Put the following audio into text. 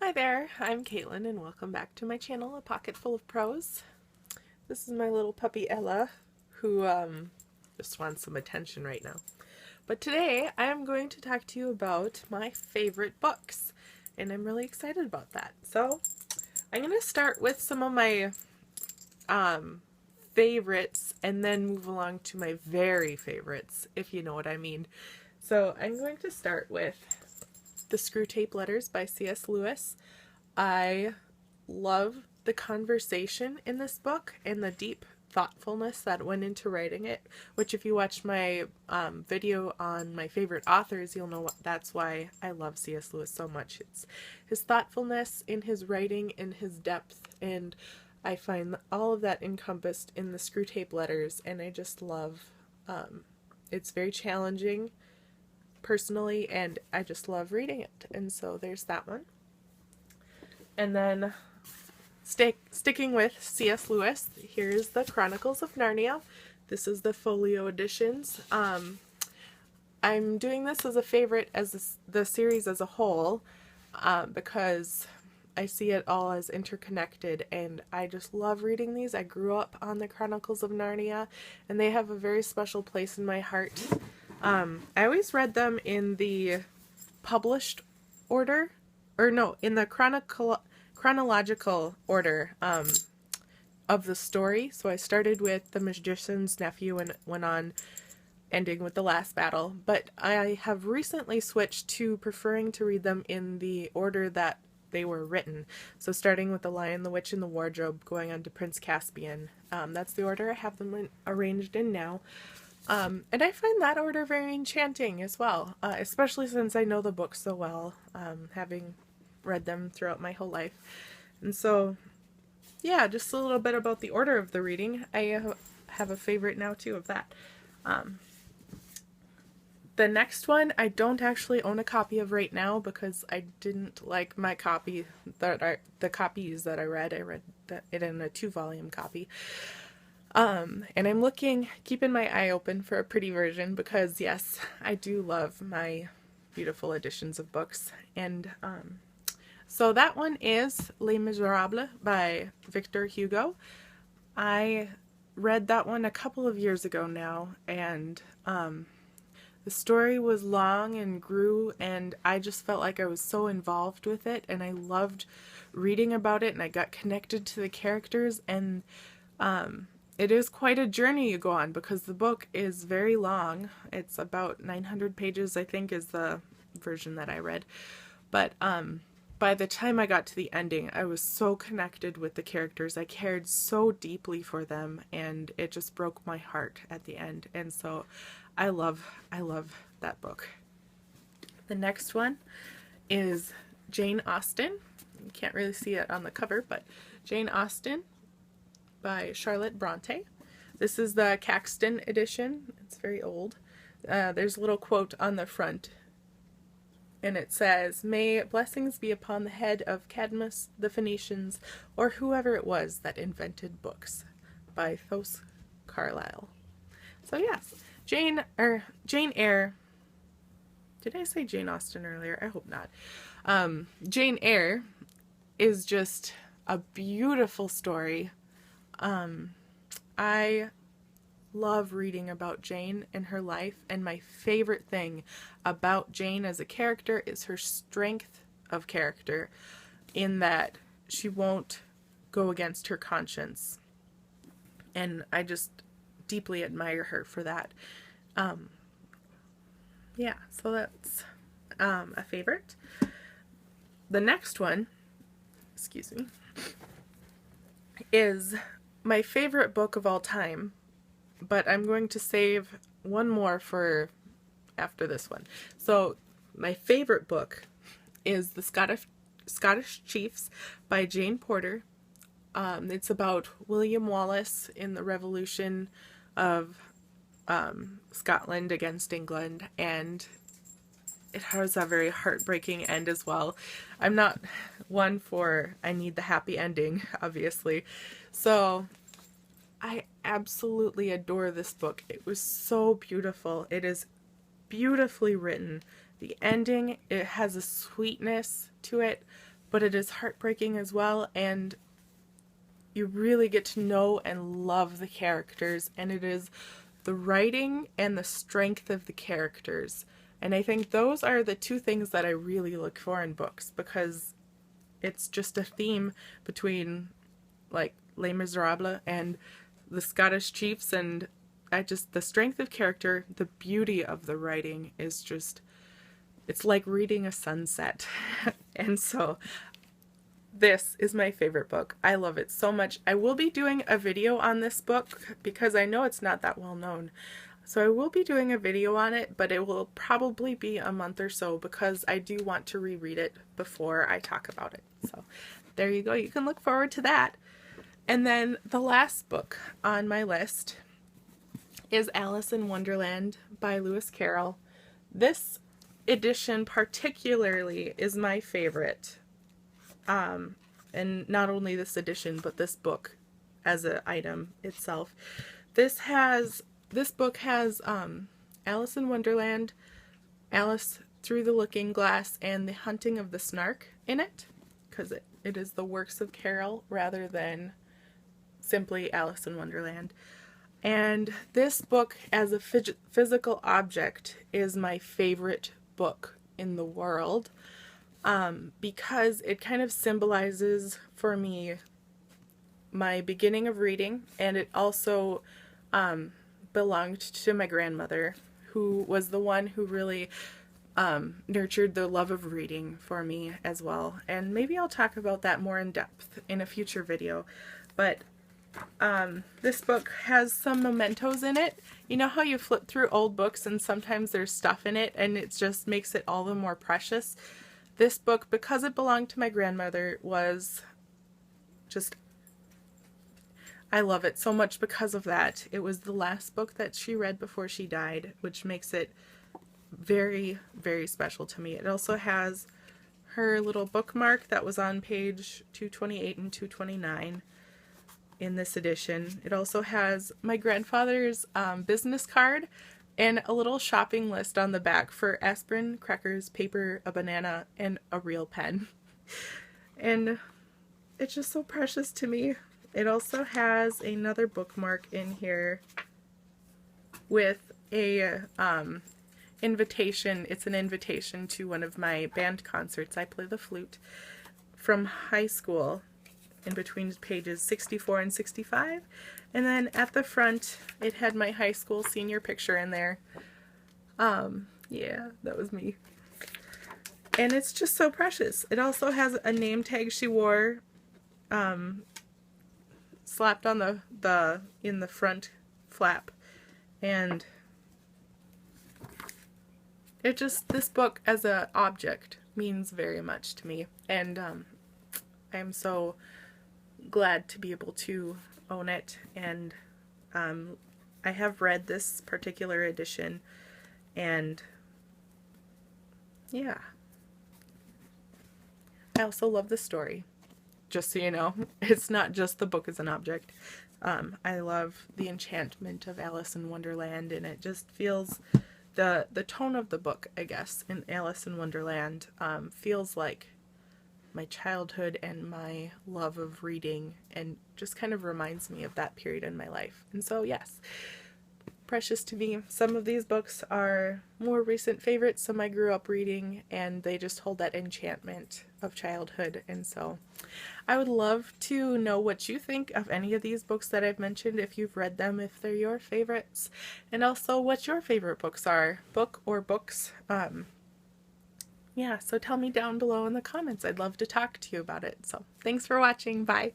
Hi there, I'm Caitlin and welcome back to my channel, A Pocket Full of Prose. This is my little puppy Ella, who just wants some attention right now. But today I am going to talk to you about my favorite books, and I'm really excited about that. So I'm going to start with some of my favorites and then move along to my very favorites, if you know what I mean. So I'm going to start with The Screwtape Letters by C.S. Lewis. I love the conversation in this book and the deep thoughtfulness that went into writing it, which if you watched my video on my favorite authors, you'll know that's why I love C.S. Lewis so much. It's his thoughtfulness in his writing and his depth, and I find all of that encompassed in the Screwtape Letters, and I just love it's very challenging personally, and I just love reading it. And so there's that one. And then sticking with C.S. Lewis, here's the Chronicles of Narnia. This is the folio editions. I'm doing this as a favorite as the series as a whole because I see it all as interconnected, and I just love reading these. I grew up on the Chronicles of Narnia, and they have a very special place in my heart. I always read them in the published order, or no, in the chronological order of the story. So I started with The Magician's Nephew and went on ending with The Last Battle. But I have recently switched to preferring to read them in the order that they were written. So starting with The Lion, the Witch, and the Wardrobe, going on to Prince Caspian. That's the order I have them arranged in now. And I find that order very enchanting as well, especially since I know the book so well, having read them throughout my whole life. And so, yeah, just a little bit about the order of the reading. I have a favorite now, too, of that. The next one, I don't actually own a copy of right now because I didn't like my copy, the copies that I read. I read it in a 2-volume copy. And I'm keeping my eye open for a pretty version because, yes, I do love my beautiful editions of books. And so that one is Les Misérables by Victor Hugo. I read that one a couple of years ago now, and the story was long and grew, and I just felt like I was so involved with it, and I loved reading about it, and I got connected to the characters, and it is quite a journey you go on because the book is very long. It's about 900 pages, I think, is the version that I read. But by the time I got to the ending, I was so connected with the characters. I cared so deeply for them, and it just broke my heart at the end. And so I love that book. The next one is Jane Austen. You can't really see it on the cover, but Jane Austen by Charlotte Brontë. This is the Caxton edition. It's very old. There's a little quote on the front, and it says, "May blessings be upon the head of Cadmus, the Phoenicians, or whoever it was that invented books," by Thos Carlyle. So yes, Jane Eyre. Did I say Jane Austen earlier? I hope not. Jane Eyre is just a beautiful story. I love reading about Jane and her life, and my favorite thing about Jane as a character is her strength of character, in that she won't go against her conscience, and I just deeply admire her for that. Yeah, so that's a favorite. The next one, excuse me, is my favorite book of all time, but I'm going to save one more for after this one. So my favorite book is The Scottish Chiefs by Jane Porter. It's about William Wallace in the Revolution of Scotland against England, and it has a very heartbreaking end as well. I'm not one for, I need the happy ending, obviously. So I absolutely adore this book. It was so beautiful. It is beautifully written. The ending, it has a sweetness to it, but it is heartbreaking as well, and you really get to know and love the characters, and it is the writing and the strength of the characters. And I think those are the two things that I really look for in books, because it's just a theme between like Les Misérables and the Scottish chiefs, and the strength of character, the beauty of the writing is just, it's like reading a sunset. And so this is my favorite book. I love it so much. I will be doing a video on this book because I know it's not that well known. So I will be doing a video on it, but it will probably be a month or so because I do want to reread it before I talk about it. So there you go. You can look forward to that. And then the last book on my list is Alice in Wonderland by Lewis Carroll. This edition particularly is my favorite. And not only this edition, but this book as an item itself. This book has Alice in Wonderland, Alice Through the Looking Glass, and The Hunting of the Snark in it, because it is the works of Carroll rather than simply Alice in Wonderland. And this book as a physical object is my favorite book in the world, because it kind of symbolizes for me my beginning of reading, and it also belonged to my grandmother, who was the one who really nurtured the love of reading for me as well. And maybe I'll talk about that more in depth in a future video. But this book has some mementos in it. You know how you flip through old books and sometimes there's stuff in it and it just makes it all the more precious? This book, because it belonged to my grandmother, was just, I love it so much because of that. It was the last book that she read before she died, which makes it very, very special to me. It also has her little bookmark that was on page 228 and 229 in this edition. It also has my grandfather's business card and a little shopping list on the back for aspirin, crackers, paper, a banana, and a real pen. And it's just so precious to me. It also has another bookmark in here with a invitation. It's an invitation to one of my band concerts. I play the flute, from high school, in between pages 64 and 65. And then at the front, it had my high school senior picture in there. Yeah, that was me. And it's just so precious. It also has a name tag she wore slapped on in the front flap. And this book as an object means very much to me. And I'm so glad to be able to own it. And I have read this particular edition, and yeah, I also love the story, just so you know. It's not just the book as an object. I love the enchantment of Alice in Wonderland, and it just feels, the tone of the book, I guess, in Alice in Wonderland feels like my childhood and my love of reading, and just kind of reminds me of that period in my life. And so yes, precious to me. Some of these books are more recent favorites, some I grew up reading, and they just hold that enchantment of childhood. And so I would love to know what you think of any of these books that I've mentioned, if you've read them, if they're your favorites, and also what your favorite books are, book or books. Yeah, so tell me down below in the comments. I'd love to talk to you about it. So thanks for watching. Bye.